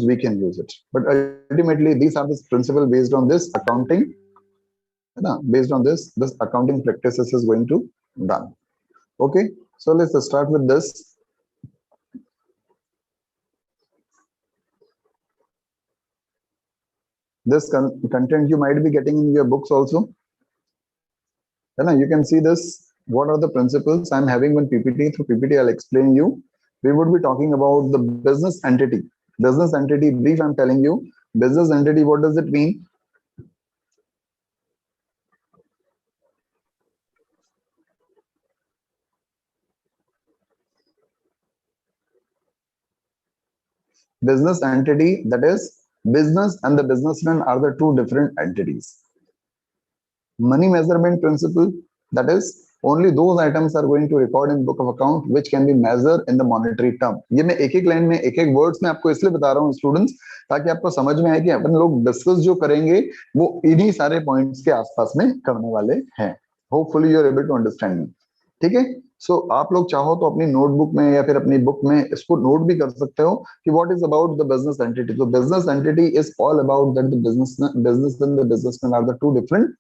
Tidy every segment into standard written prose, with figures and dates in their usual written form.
we can use it. But ultimately, these are the principle based on this accounting. Based on this accounting practices is going to done. Okay, so let's start with this. This content you might be getting in your books also. You can see this. What are the principles I'm having one PPT? Through PPT, I'll explain you. We would be talking about the business entity. Business entity brief, I'm telling you. Business entity, what does it mean? Business entity, that is, business and the businessman are the two different entities. Money measurement principle, that is, only those items are going to record in book of account which can be measured in the monetary term. ये मैं एक एक line में एक एक words में आपको इसलिए बता रहा हूँ स्टूडेंट्स, ताकि आपको समझ में आए कि अपन लोग डिस्कस जो करेंगे वो इन्हीं सारे पॉइंट्स के आसपास में करने वाले हैं. Hopefully you are able to understand me. ठीक है, सो आप लोग चाहो तो अपनी नोटबुक में या फिर अपनी बुक में इसको नोट भी कर सकते हो कि what is about the business entity. तो business entity is all about that the business and the businessman are the two different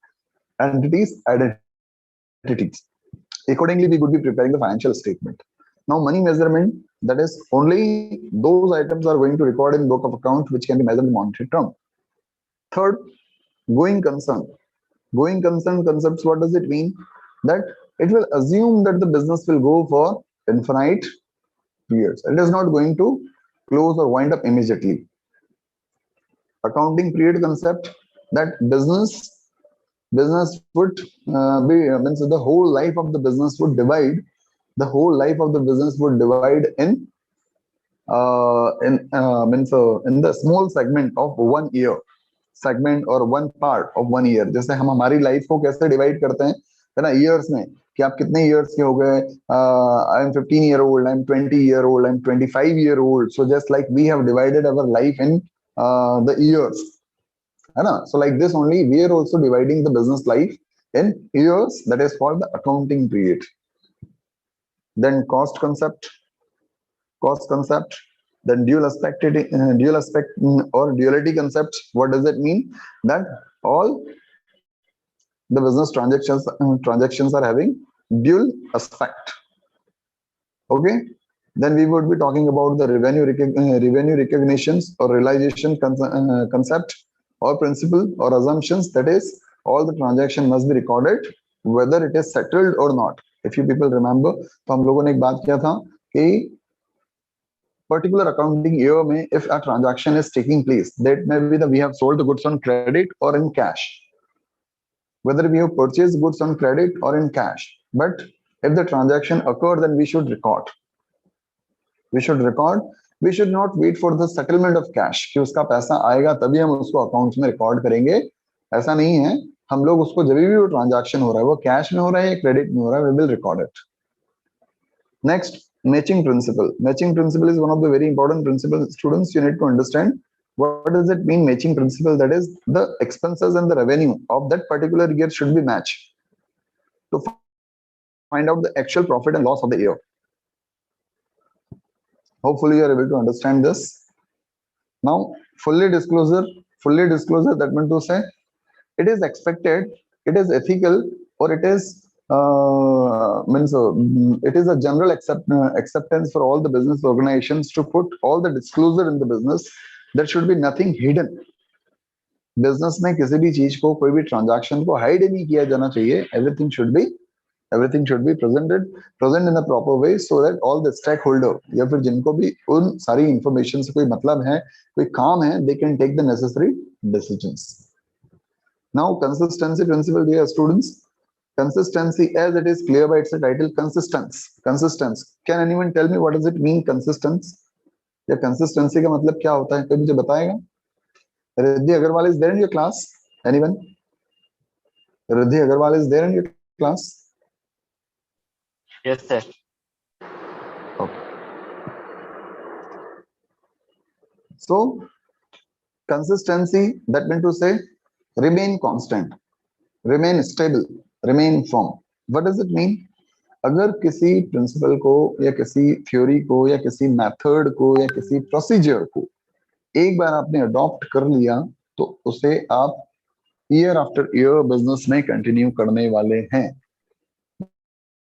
entities, identities. Accordingly, we would be preparing the financial statement. Now, money measurement, that is, only those items are going to record in book of account which can be measured in monetary term. Third, going concern. Going concern concepts, what does it mean? That it will assume that the business will go for infinite years. It is not going to close or wind up immediately. Accounting period concept, that business would means the whole life of the business would divide. The whole life of the business would divide in the small segment of 1 year, segment or one part of 1 year. जैसे हम हमारी life को कैसे divide करते हैं, है ना, years में, कि आप कितने ईयर्स के हो गए. I am 15 year old, I am 20 year old, I am 25 year old. So just like we have divided our life in the years. So like this only, we are also dividing the business life in years. That is called the accounting period. Then cost concept, then dual aspect or duality concept. What does it mean? That all the business transactions are having dual aspect. Okay, then we would be talking about the revenue recognitions or realization concept or principle or assumptions. That is, all the transaction must be recorded whether it is settled or not. If you people remember, तो हम लोगों ने एक बात किया था कि particular accounting year में, if a transaction is taking place, that may be that we have sold the goods on credit or in cash, whether we have purchased goods on credit or in cash. But if the transaction occurred, then we should record. We should not wait for the settlement of cash कि उसका पैसा आएगा तभी हम उसको accounts में record करेंगे. ऐसा नहीं है. हम लोग उसको जब भी वो ट्रांजैक्शन हो रहा है, वो कैश में हो रहा है या क्रेडिट में हो रहा है, we will record it. Next, matching principle. Matching principle is one of the very important principles. Students, you need to understand what does it mean, matching principle. That is, the expenses and the revenue of that particular year should be matched to find out the actual profit and loss of the year. Hopefully you are able to understand this. Now, fully disclosure, that meant to say, it is expected, it is ethical, or it is it is a general acceptance for all the business organizations to put all the disclosure in the business. There should be nothing hidden. Business में किसी भी चीज को, कोई भी transaction को hide नहीं किया जाना चाहिए. Everything should be present in a proper way, so that all the stakeholder या फिर जिनको भी उन सारी information से कोई मतलब है, कोई काम है, they can take the necessary decisions. Now, consistency principle, dear students. Consistency, as it is clear by its title, consistence. Can anyone tell me what does it mean, consistence? या consistency का मतलब क्या होता है? कोई मुझे बताएगा? Riddhi Agarwal is there in your class? Anyone? Riddhi Agarwal is there in your class? Yes, sir. Okay. So, consistency, that meant to say, remain constant, remain stable, remain firm. What does it mean? अगर किसी principal को या किसी theory को या किसी method को या किसी प्रोसीजर को एक बार आपने अडॉप्ट कर लिया तो उसे आप ईयर आफ्टर ईयर बिजनेस में कंटिन्यू करने वाले हैं।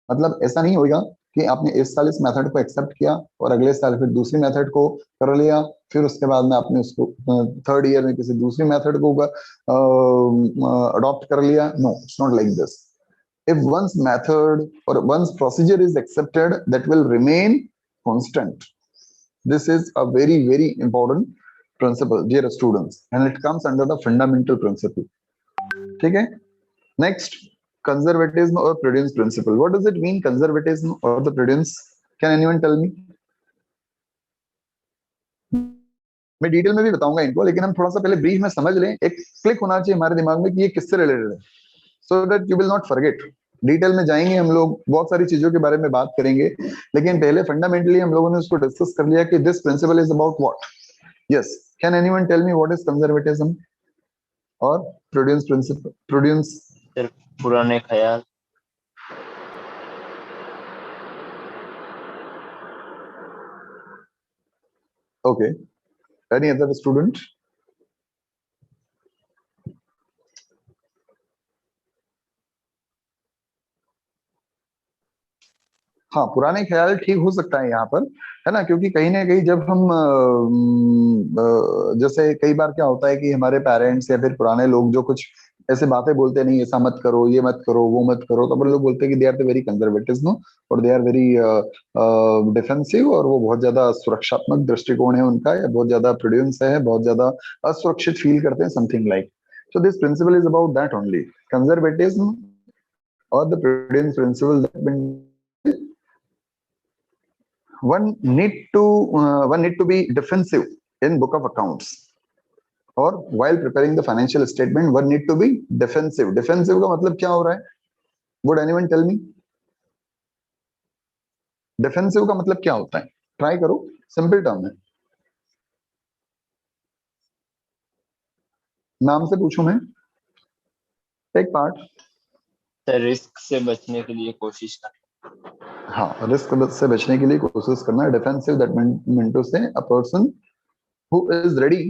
मतलब ऐसा नहीं होगा कि आपने इस साल इस मेथड को एक्सेप्ट किया और अगले साल फिर दूसरी मेथड को कर लिया, फिर उसके बाद में आपने उसको थर्ड ईयर में किसी दूसरी मेथड को अडॉप्ट कर लिया। No, it's not like this. If one's method or one's procedure is accepted, that will remain constant. This is a very, very important principle, dear students, and it comes under the fundamental principle. ठीक है? Next, conservatism or prudence principle. What does it mean, conservatism or the prudence? Can anyone tell me? मैं detail में भी बताऊंगा इनको, लेकिन हम थोड़ा सा पहले ब्रीफ में समझ लें। एक क्लिक होना चाहिए हमारे दिमाग में कि ये किससे रिलेटेड है, so that you will not forget. Detail में जाएंगे हम लोग, बहुत सारी चीजों के बारे में बात करेंगे, लेकिन पहले फंडामेंटली हम लोगों ने उसको डिस्कस कर लिया कि this principle is about what. Yes, can anyone tell me what is conservatism और प्रूडेंस प्रिंसिपल? प्रूडेंस पुराने ख्याल। Okay, any other student? हाँ, पुराने ख्याल ठीक हो सकता है यहाँ पर, है ना, क्योंकि कहीं ना कहीं जब हम जैसे कई बार क्या होता है कि हमारे पेरेंट्स या फिर पुराने लोग जो कुछ ऐसे बातें बोलते, नहीं ऐसा मत करो, ये मत करो, वो मत करो, तो अपन लोग बोलते हैं कि they are the very conservative, no, और दे आर वेरी डिफेंसिव, और वो बहुत ज्यादा सुरक्षात्मक दृष्टिकोण है उनका, या बहुत ज्यादा प्रूडेंस है, बहुत ज्यादा असुरक्षित फील करते हैं, something like. So this principle is about that only, conservatism और the prudence principle that one need to be defensive in book of accounts, or while preparing the financial statement one need to be defensive. Defensive का मतलब क्या हो रहा है? Would anyone tell me? Defensive का मतलब क्या होता है? ट्राई करो, सिंपल टर्म है। नाम से पूछूं मैं? Take part. रिस्क से बचने के लिए कोशिश करना। हाँ, रिस्क से बचने के लिए कोशिश करना। डिफेंसिव दैट मीन टू से a person who is ready,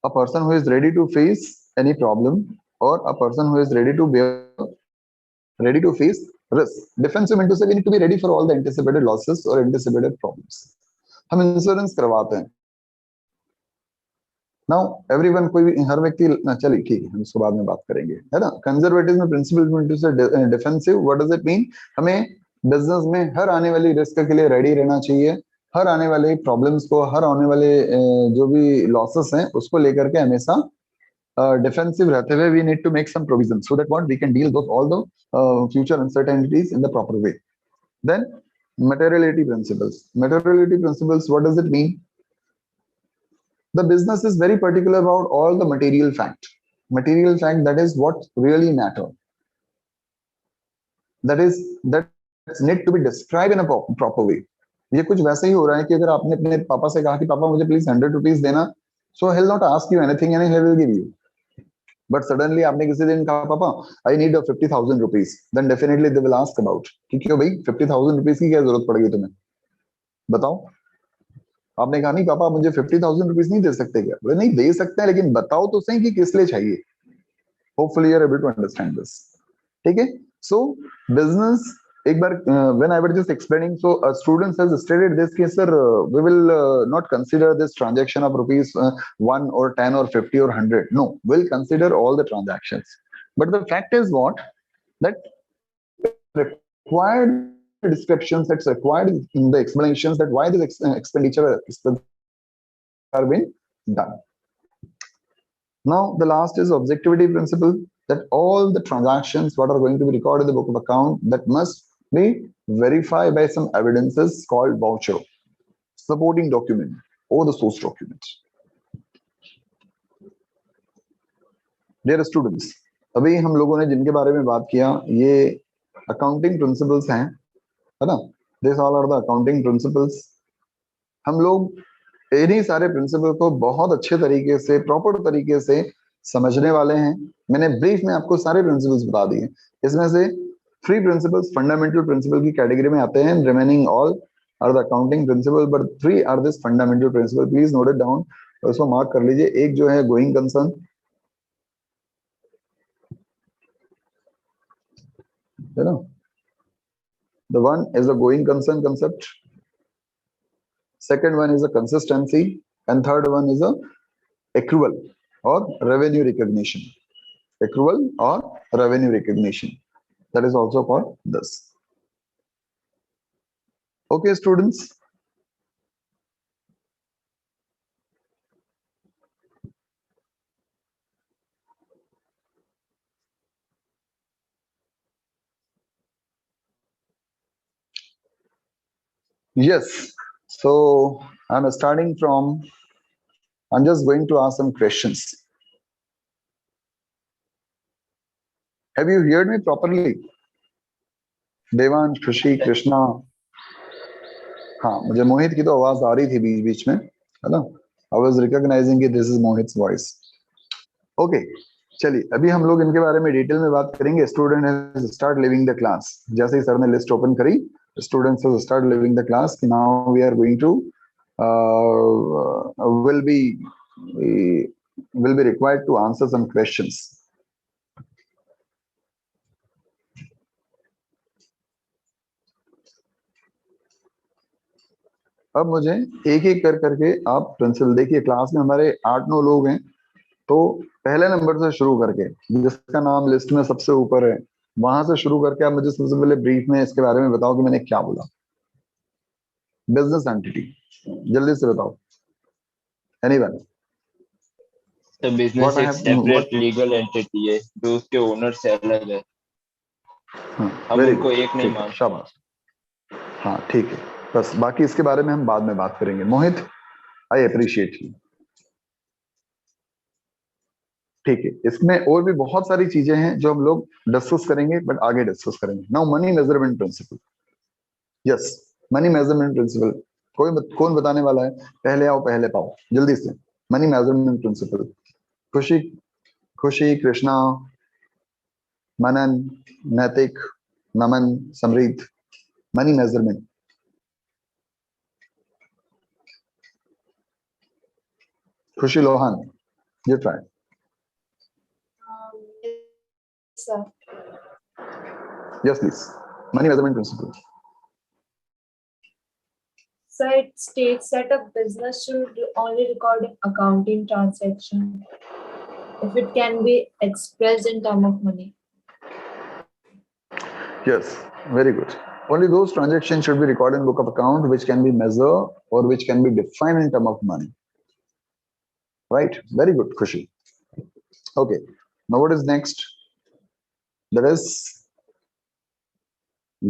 a person who is ready to face any problem, or a person who is ready to bear, ready to face risk. Defensive mean to say we need to be ready for all the anticipated losses or anticipated problems. हम insurance करवाते हैं। Now everyone, कोई भी, हर व्यक्ति, चलिए ठीक है, हम इसको बाद में बात करेंगे, है ना। कंजर्वेटिव में प्रिंसिपल से defensive, what does it mean? हमें बिजनेस में हर आने वाली रिस्क के लिए रेडी रहना चाहिए, हर आने वाले प्रॉब्लम्स को, हर आने वाले जो भी लॉसेस हैं उसको लेकर के हमेशा defensive रहते हुए we need to make some provisions so that what we can deal with all the future uncertainties in the proper way. Then materiality principles. Materiality principles, what does it mean? The business is very particular about all the material fact. Material fact, that is what really matter. That need to be described in a proper way. ये कुछ वैसे ही हो रहा है कि अगर आपने अपने पापा से कहा कि पापा मुझे प्लीज 100 रुपीज देना, so he'll not ask you anything and he will give you. But suddenly आपने किसी दिन कहा पापा I need 50,000 rupees, then definitely they will ask about कि क्यों भाई 50,000 रुपीज की क्या जरूरत पड़ेगी तुम्हें, बताओ। आपने कहा नहीं पापा मुझे 50,000 रुपीज नहीं दे सकते क्या? बोले नहीं दे सकते हैं, लेकिन बताओ तो सही कि किस लिए चाहिए। Hopefully you are able to understand this. ठीक है, सो बिजनेस, एक बार when I was just explaining, so a student has stated this case, sir, we will not consider this transaction of rupees 1 or 10 or 50 or 100. No, we'll consider all the transactions. But the fact is what? That required descriptions, that's required in the explanations that why this expenditure are being done. Now, the last is objectivity principle, that all the transactions what are going to be recorded in the book of account that must be verified by some evidences called voucher, supporting document, or the source document. Dear students, अभी हम लोगों ने जिनके बारे में बात किया ये अकाउंटिंग प्रिंसिपल्स हैं, है ना। This all are the accounting principles. हम लोग इन्हीं सारे प्रिंसिपल को बहुत अच्छे तरीके से, प्रॉपर तरीके से समझने वाले हैं। मैंने ब्रीफ में आपको सारे प्रिंसिपल्स बता दिए। इसमें से 3 प्रिंसिपल्स फंडामेंटल प्रिंसिपल की कैटेगरी में आते हैं, remaining all are the accounting principle, but three are this fundamental principle. Please note it down. उसको मार्क कर लीजिए. एक जो है going concern, you know, the one is the going concern concept. Second one is the consistency, and third one is a accrual or revenue recognition. Accrual or revenue recognition. That is also called this. Okay, students. Yes. So I'm starting from. I'm just going to ask some questions. Have you heard me properly? Devansh, खुशी, कृष्णा. हाँ, मुझे मोहित की तो आवाज आ रही थी बीच बीच में, है ना? I was recognizing that this is Mohit's voice. Okay, चलिए अभी हम लोग इनके बारे में डिटेल में बात करेंगे. Student has start leaving the class. जैसे ही सर ने लिस्ट ओपन करी, students has start leaving the class. Now we are going to will be required to answer some questions. अब मुझे एक एक कर करके आप प्रिंसिपल देखिए. क्लास में हमारे 8-9 लोग हैं, तो पहले नंबर से शुरू करके जिसका नाम लिस्ट में सबसे ऊपर है, वहां से शुरू करके आप मुझे सबसे पहले ब्रीफ में इसके बारे में बताओ कि मैंने क्या बोला. बिजनेस एंटिटी, जल्दी से बताओ. एनीवन? तो बिजनेस एक सेपरेट लीगल एंटिटी है जो उसके ओनर से अलग है. हम उनको एक नहीं मानते. शाबाश. हाँ ठीक है, बस बाकी इसके बारे में हम बाद में बात करेंगे. मोहित, आई अप्रिशिएट यू. ठीक है, इसमें और भी बहुत सारी चीजें हैं जो हम लोग डिस्कस करेंगे, बट आगे डिस्कस करेंगे. Now money measurement principle. Yes, money measurement principle. कौन बताने वाला है? पहले आओ पहले पाओ, जल्दी से. Money measurement principle. Khushi, Khushi, Krishna, Manan, Naitik, Naman, Samriddh. Money measurement. Khushi Lohan, you try. Sir. Yes, please. Money measurement principle. So it states that a business should only record accounting transaction if it can be expressed in terms of money. Yes, very good. Only those transactions should be recorded in book of account which can be measured or which can be defined in terms of money. Right? Very good, Khushi. Okay. Now what is next? That is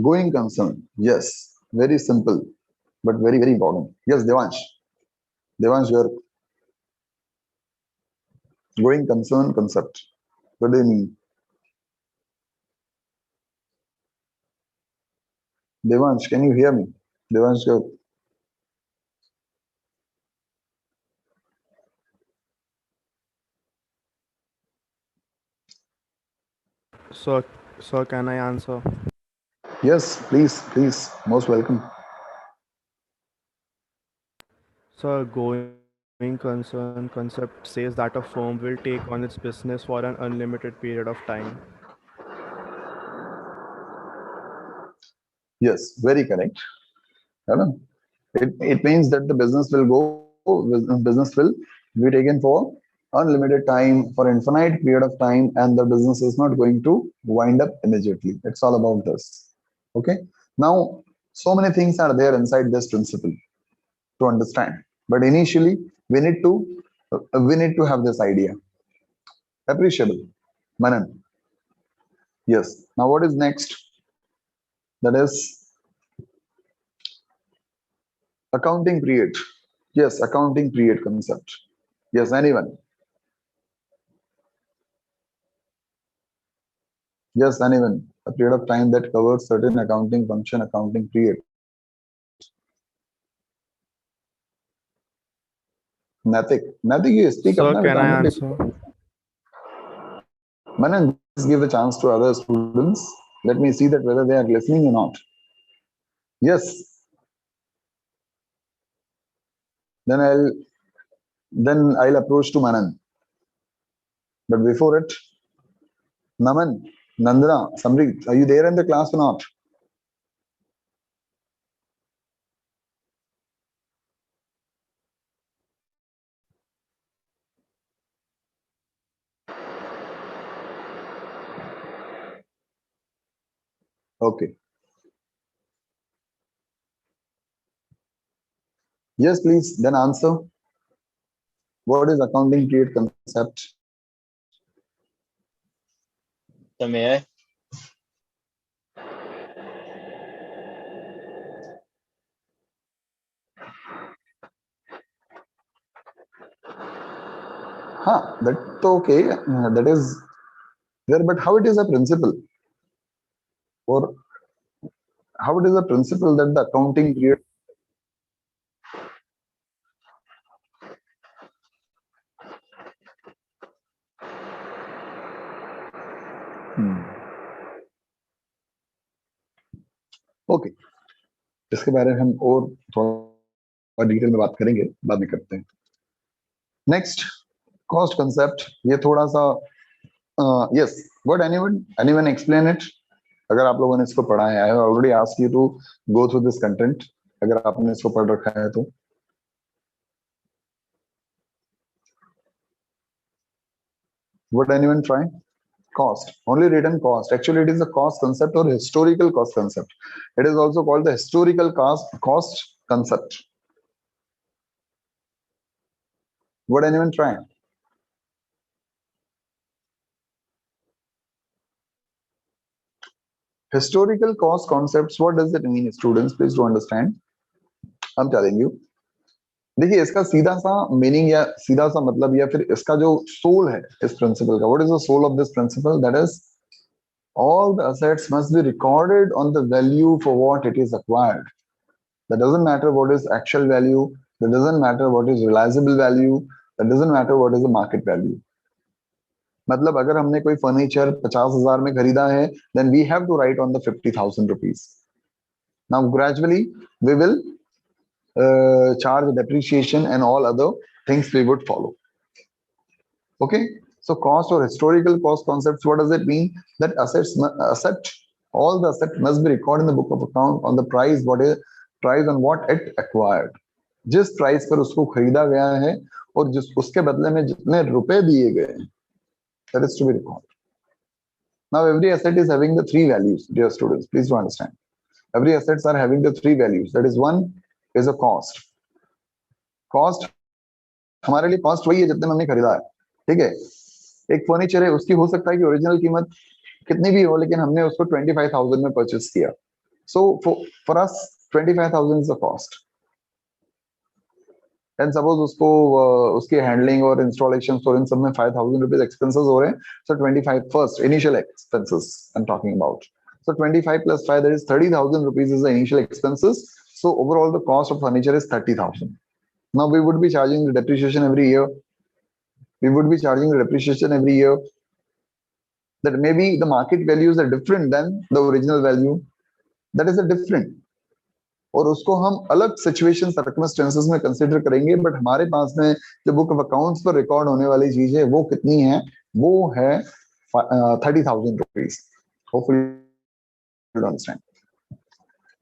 going concern. Yes, very simple, but very, very important. Yes, Devansh. Devansh, your going concern concept. What do you mean? Devansh, can you hear me? Devansh, your Sir, can I answer? yes, please, most welcome. Sir, going concern concept says that a firm will take on its business for an unlimited period of time. Yes, very correct. It means that the business will be taken for unlimited time, for infinite period of time, and the business is not going to wind up immediately. It's all about this. Okay. Now, so many things are there inside this principle to understand, but initially we need to have this idea. Appreciable. Manan. Yes. Now what is next? That is accounting period. Yes, accounting period concept. Yes, anyone? Yes, anyone? A period of time that covers certain accounting function, accounting period. Natik, you speak Sir, up. can I answer? Manan, just give a chance to other students. Let me see that whether they are listening or not. Yes. then I'll approach to Manan. But before it, Naman, Nandana, Samrit, are you there in the class or not? Okay. Yes, please. Then answer. What is accounting period concept? So may I? That's okay. That is there, but how it is a principle, or how it is a principle that the accounting period? Okay, इसके बारे में हम और थोड़ा detail में बात करेंगे, बाद में करते हैं. Next, cost concept. ये थोड़ा सा yes, what anyone explain it. अगर आप लोगों ने इसको पढ़ा है, I have already asked you to go through this content. अगर आपने इसको पढ़ रखा है तो would anyone try? Cost, only written cost. Actually, it is a cost concept or historical cost concept. It is also called the historical cost concept. Would anyone try? Historical cost concepts, what does it mean, students? Please do understand. I'm telling you. देखिए, इसका सीधा सा meaning या सीधा सा मतलब या फिर इसका जो सोल है इस प्रिंसिपल का, what is the soul of this principle? That is all the assets must be recorded on the value for what it is acquired. That doesn't matter what is actual value, that doesn't matter what is realizable value, that doesn't matter what is the market value. मतलब अगर हमने कोई furniture 50,000 में खरीदा है, then we have to write on the 50,000 rupees. Now gradually we will charge depreciation and all other things we would follow. Okay, so cost or historical cost concepts, what does it mean? That all the assets must be recorded in the book of account on the price, price on what it acquired. जिस price पर उसको खरीदा गया है और जिस उसके बदले में जितने रुपए दिए गए हैं, that is to be recorded. Now every asset is having the three values, dear students. Please do understand. Every assets are having the three values. That is, one is a cost. Cost हमारे लिए cost वही है जितने में हमने खरीदा है. ठीक है, एक फर्नीचर है, उसकी हो सकता है कि ओरिजिनल कीमत कितनी भी हो, लेकिन हमने उसको 25,000 में परचेस किया. So for us 25,000 is the cost. And suppose उसको उसकी हैंडलिंग और इंस्टॉलेशन और इन सब में 5,000 रुपीज एक्सपेंसेस हो रहे हैं. सो 25 first initial expenses I am talking about. So 25 plus 5, that is 30,000 rupees is the initial expenses. So overall the cost of furniture is 30,000. Now we would be charging the depreciation every year. That maybe the market values are different than the original value. That is a different. और उसको हम अलग situation circumstances में consider करेंगे. But हमारे पास में जो book of accounts पर रिकॉर्ड होने वाली चीज है वो कितनी है? वो है 30,000 रुपीज. Hopefully understand.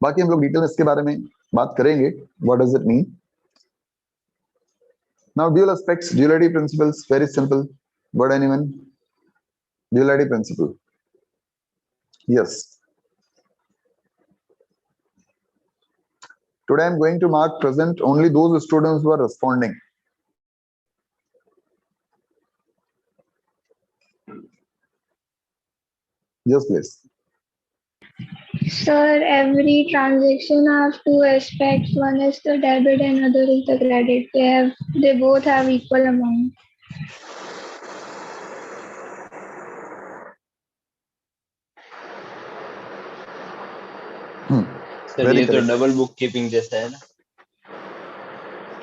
बाकी हम लोग डिटेल में इसके बारे में बात करेंगे. What does it mean? Now dual aspects, duality principles, very simple. What anyone? Duality principle. Yes. Today I am going to mark present only those students who are responding. Yes, please. Sir, every transaction has two aspects. One is the debit and other is the credit. They both have equal amount. Sir ये तो double book keeping जैसा है ना?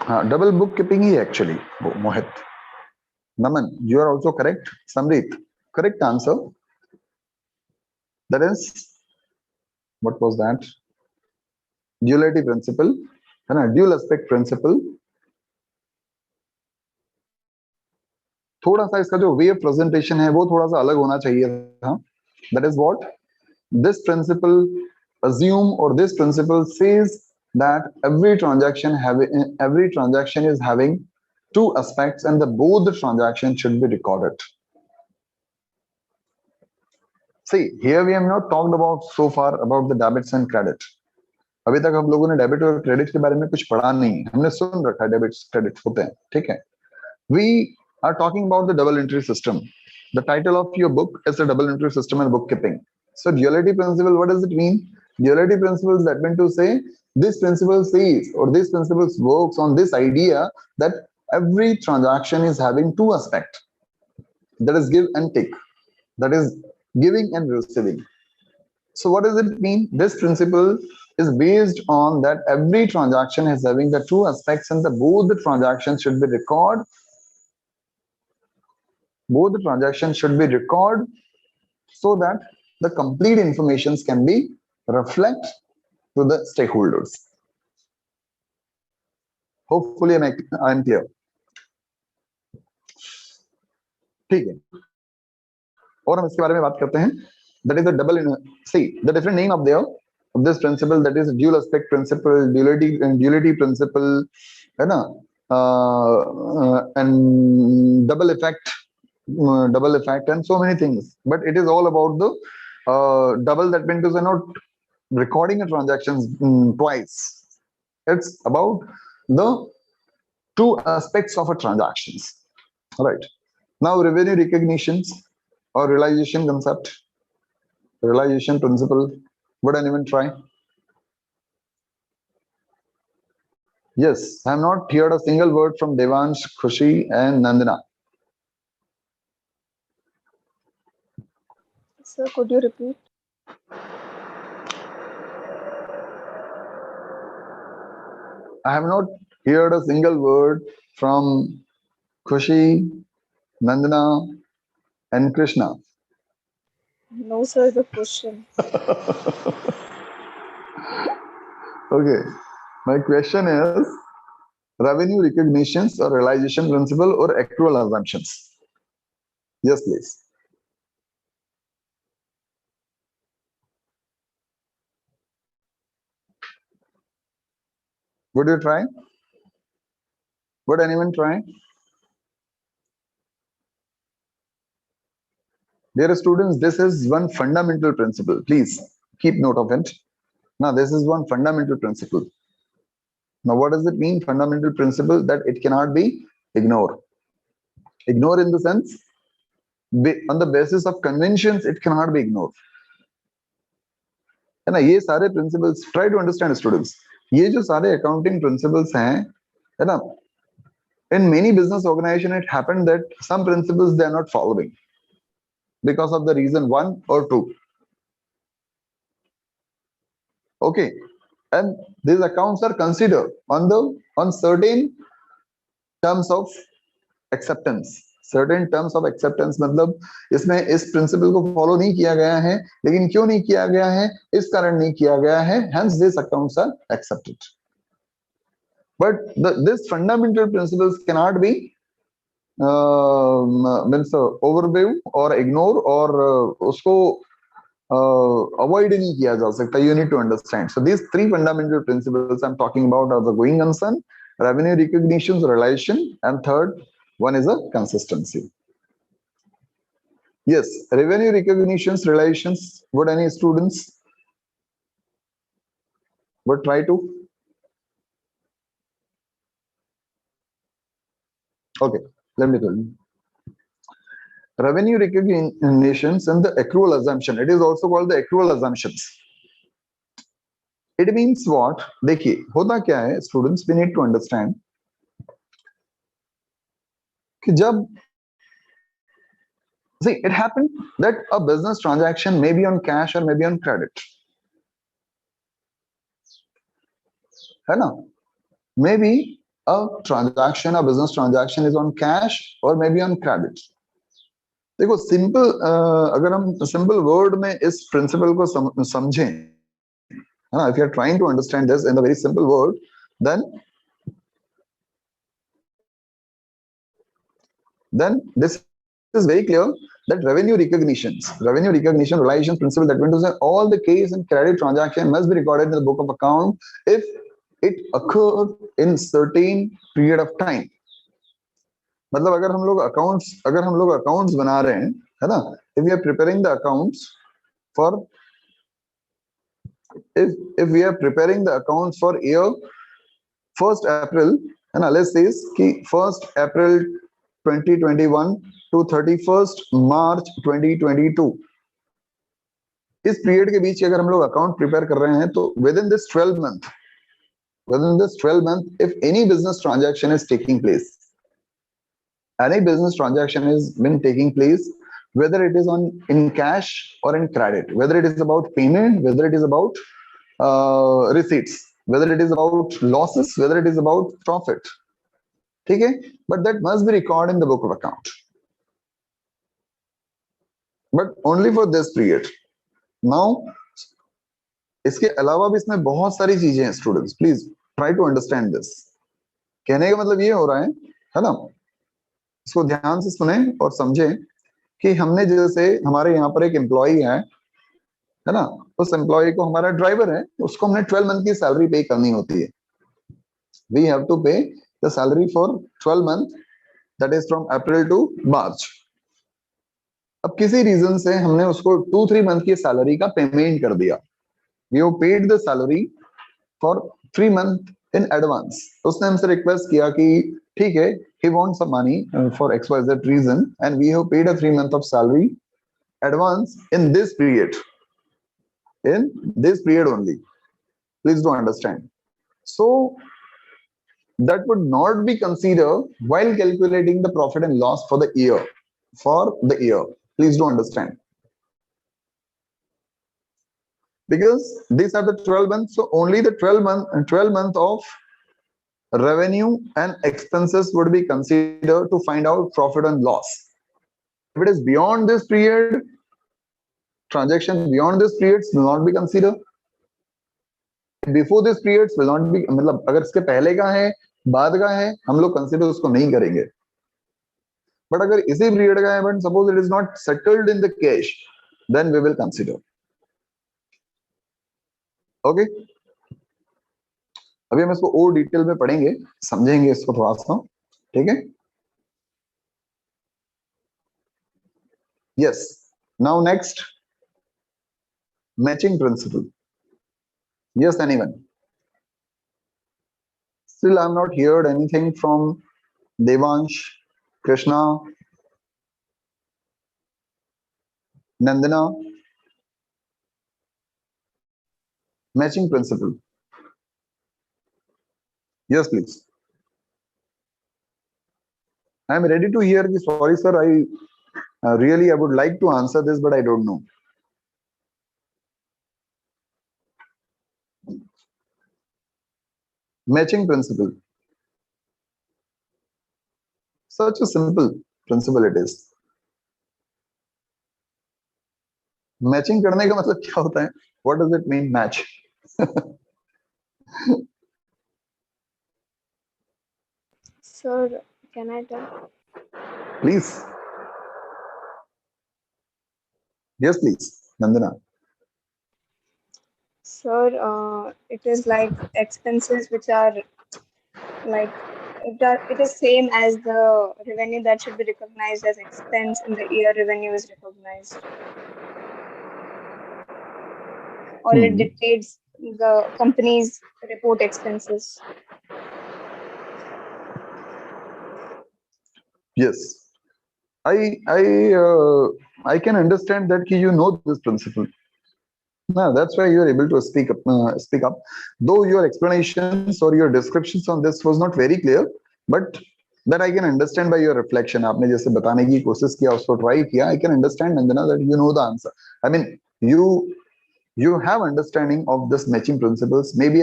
हाँ, double book keeping he actually. Mohit, Naman, you are also correct. Samrit, correct answer. That is, what was that? Duality principle, है ना? Dual aspect principle. थोड़ा सा इसका जो वे ऑफ प्रेजेंटेशन है वो थोड़ा सा अलग होना चाहिए था. That is what this principle assume or this principle says that every transaction is having two aspects and the both the transactions should be recorded. See, here we have not talked about so far about the debits and credit. अभी तक हम लोगों ने debit और credit के बारे में कुछ पढ़ा नहीं, हमने सुन रखा है डेबिट्स क्रेडिट्स होते हैं, ठीक है. We are talking about the double entry system. The title of your book is the double entry system and bookkeeping. So duality principle, what does it mean? Duality principle is that meant to say this principle says or this principle works on this idea that every transaction is having two aspects. That is give and take. That is giving and receiving. So what does it mean? This principle is based on that every transaction is having the two aspects and both the transactions should be recorded. Both the transactions should be recorded so that the complete informations can be reflect to the stakeholders. Hopefully I am clear. ठीक है, और हम इसके बारे में बात करते हैं. That is the double. See the different name up there of this principle. That is dual aspect principle, duality principle, है ना, and double effect, and so many things. But it is all about the double, that means are not recording a transactions twice. It's about the two aspects of a transactions. All right. Now revenue recognitions or realization concept, realization principle. Would anyone try? Yes, I have not heard a single word from Devansh, Khushi, and Nandana. Sir, could you repeat? I have not heard a single word from Khushi, Nandana, and Krishna. No, sir, the question. Okay, my question is revenue recognitions or realization principle or accrual assumptions. Yes, please. Would you try? Would anyone try? Dear students, this is one fundamental principle. Please keep note of it. Now, this is one fundamental principle. Now, what does it mean? Fundamental principle that it cannot be ignored. Ignore in the sense, on the basis of conventions, it cannot be ignored. है ना, ये सारे principles, try to understand students. ये जो सारे accounting principles हैं, है ना, in many business organization it happened that some principles they are not following because of the reason one or two. Okay, and these accounts are considered on certain terms of acceptance. Certain terms of acceptance मतलब इसमें इस principle को follow नहीं किया गया है, लेकिन क्यों नहीं किया गया है, इस कारण नहीं किया गया है, hence these accounts are accepted. But this fundamental principles cannot be overview or ignore or उसको avoid नहीं किया जा सकता. You need to understand. So these three fundamental principles I'm talking about are the going concern, revenue recognition, relation, and third one is a consistency. Yes, revenue recognitions, relations. Would any students would try to? Okay, let me tell you. Revenue recognitions and the accrual assumption. It is also called the accrual assumptions. It means what? देखिए होता क्या है students, we need to understand कि जब see it happened that a business transaction may be on cash or maybe on credit, है ना? Maybe a transaction, a business transaction is on cash or maybe on credit. देखो simple अगर हम simple word में इस principal को समझें, है ना, if you are trying to understand this in a very simple word, then then this is very clear that revenue recognition realization principle that means that all the case and credit transaction must be recorded in the book of account if it occurred in certain period of time. मतलब अगर हम लोग accounts बना रहे हैं, है ना, if we are preparing the accounts for if we are preparing the accounts for year 1st April, है ना, let's say कि 1st April 2021 to 31st March 2022 इस पीरियड के बीच अगर हम लोग अकाउंट प्रिपेयर कर रहे हैं तो within this 12 month if any business transaction is taking place, any business transaction is been taking place, whether it is in cash or in credit, whether it is about payment, whether it is about receipts, whether it is about losses, whether it is about profit, ठीक है, but that must be recorded in the book of account, but only for this period. Now इसके अलावा भी इसमें बहुत सारी चीजें हैं students, please try to understand this. कहने का मतलब ये हो रहा है ना, इसको ध्यान से सुने और समझे कि हमने जैसे हमारे यहाँ पर एक एम्प्लॉई है ना, उस एम्प्लॉय को हमारा ड्राइवर है, उसको हमने 12 मंथ की सैलरी पे करनी होती है. We have to pay the salary for 12 month, that is from April to March. अब किसी रीजन से हमने उसको 2-3 मंथ की सैलरी का पेमेंट कर दिया. We have paid the salary for 3 month in advance. उसने हमसे रिक्वेस्ट किया कि ठीक है, he wants some money for XYZ reason and we have paid a 3 month of salary advance in this period only. Please do understand. So that would not be considered while calculating the profit and loss for the year. Please do understand. Because these are the 12 months, so only the 12 month of revenue and expenses would be considered to find out profit and loss. If it is beyond this period, transaction beyond this periods will not be considered. Before this periods will not be, मतलब अगर इसके पहले का है, बाद का है, हम लोग कंसिडर उसको नहीं करेंगे. बट अगर इसी पीरियड का है, but suppose it is not settled in the cash, then we will consider. Okay, अभी हम इसको और डिटेल में पढ़ेंगे, समझेंगे इसको थोड़ा सा, ठीक है. Yes, now next, matching principal. Yes, anyone? Still, I have not heard anything from Devansh, Krishna, Nandana. Matching principle. Yes, please. I am ready to hear. Sorry, sir. I would like to answer this, but I don't know. Matching principle. Such a simple principle it is. Matching करने का मतलब क्या होता है? What does it mean, match? Sir, can I tell? Please. Yes, please, Nandana. Sir, it is like expenses which are like it is same as the revenue that should be recognized as expense in the year revenue is recognized, or it dictates the company's report expenses. Yes, I can understand that you know this principle. No, that's why you are able to speak up. Though your explanations or your descriptions on this was not very clear, but that I can understand by your reflection. आपने जैसे बताने की कोशिश किया, उसको try किया. I can understand, Nandana, that you know the answer. I mean, you have understanding of this matching principles. Maybe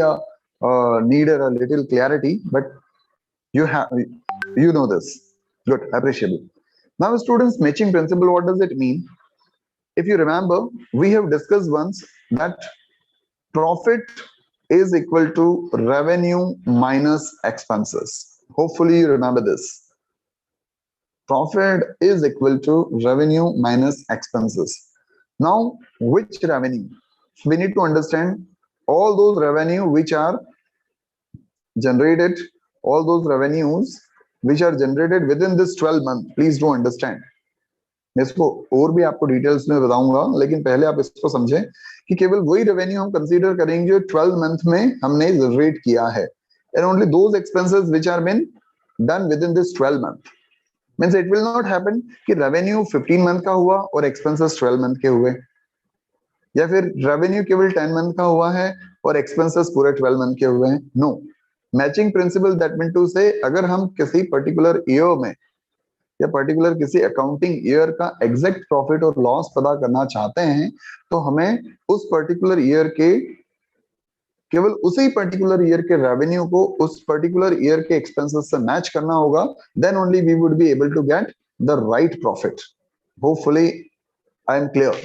needed a little clarity, but you know this. Good, appreciable. Now, students, matching principle. What does it mean? If you remember, we have discussed once that profit is equal to revenue minus expenses. Hopefully you remember this. profit is equal to revenue minus expenses. Now which revenue? We need to understand all those revenue which are generated, all those revenues which are generated within this 12 month. Please do understand. मैं इसको और भी आपको details में बताऊंगा, लेकिन पहले आप इसको समझें कि केवल वही रेवेन्यू हम कंसीडर करेंगे जो 12 मंथ में हमने जनरेट किया है, and only those expenses which are been done within this 12 month. Means it will not happen कि रेवेन्यू 15 मंथ का हुआ और एक्सपेंसेस 12 मंथ के हुए, या फिर रेवेन्यू केवल 10 मंथ का हुआ है और एक्सपेंसेस पूरे 12 मंथ के हुए हैं. No, matching principle that mean to say अगर हम किसी पर्टिकुलर ईयर में या पर्टिकुलर किसी अकाउंटिंग ईयर का एग्जैक्ट प्रॉफिट और लॉस पता करना चाहते हैं तो हमें उस पर्टिकुलर ईयर के केवल उसी पर्टिकुलर ईयर के रेवेन्यू को उस पर्टिकुलर ईयर के एक्सपेंसेस से मैच करना होगा. Then only we would be able to get the right profit. Hopefully I am clear.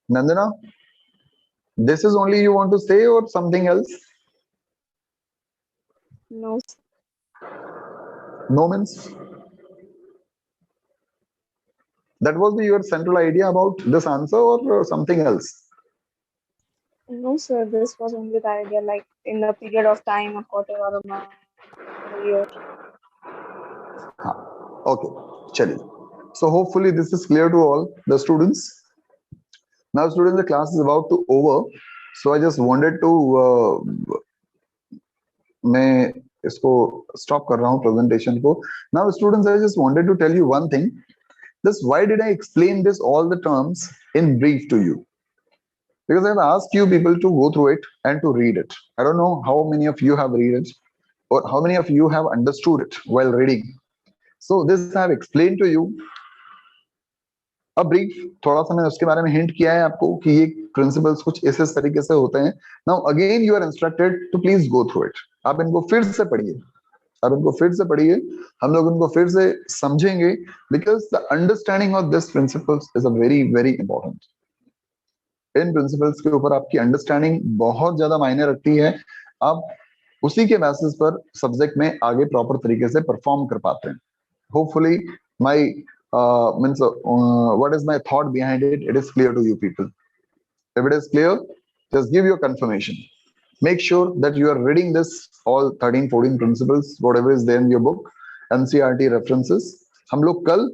Nandana, this is only you want to say or something else? No. No means that was your central idea about this answer or something else? No, sir. This was only the idea, like in the period of time, a quarter or a month, a year. Okay, chaliye. So hopefully this is clear to all the students. Now students, the class is about to over, so I just wanted to मैं इसको stop कर रहा हूँ presentation को. Now students, I just wanted to tell you one thing. This, why did I explain this all the terms in brief to you? Because I've asked you people to go through it and to read it. I don't know how many of you have read it or how many of you have understood it while reading. So this I have explained to you. अब brief थोड़ा सा मैंने उसके बारे में hint किया है आपको कि ये प्रिंसिपल्स कुछ इस तरीके से होते हैं. Now again you are instructed to please go through it. आप इनको फिर से पढ़िए, आप इनको फिर से पढ़िए, हम लोग इनको फिर से समझेंगे, because the understanding of this principles is a very very important. In principles के ऊपर आपकी अंडरस्टैंडिंग बहुत ज्यादा मायने रखती है. आप उसी के बेसिस पर सब्जेक्ट में आगे प्रॉपर तरीके से परफॉर्म कर पाते हैं. Hopefully my means what is my thought behind it, it is clear to you people. If it is clear, just give your confirmation. Make sure that you are reading this all 13-14 principles, whatever is there in your book, NCERT references. हम लोग कल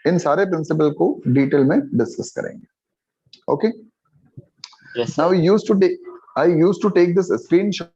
इन सारे principal को detail में discuss करेंगे. Okay? Yes, Now I used to take this screenshot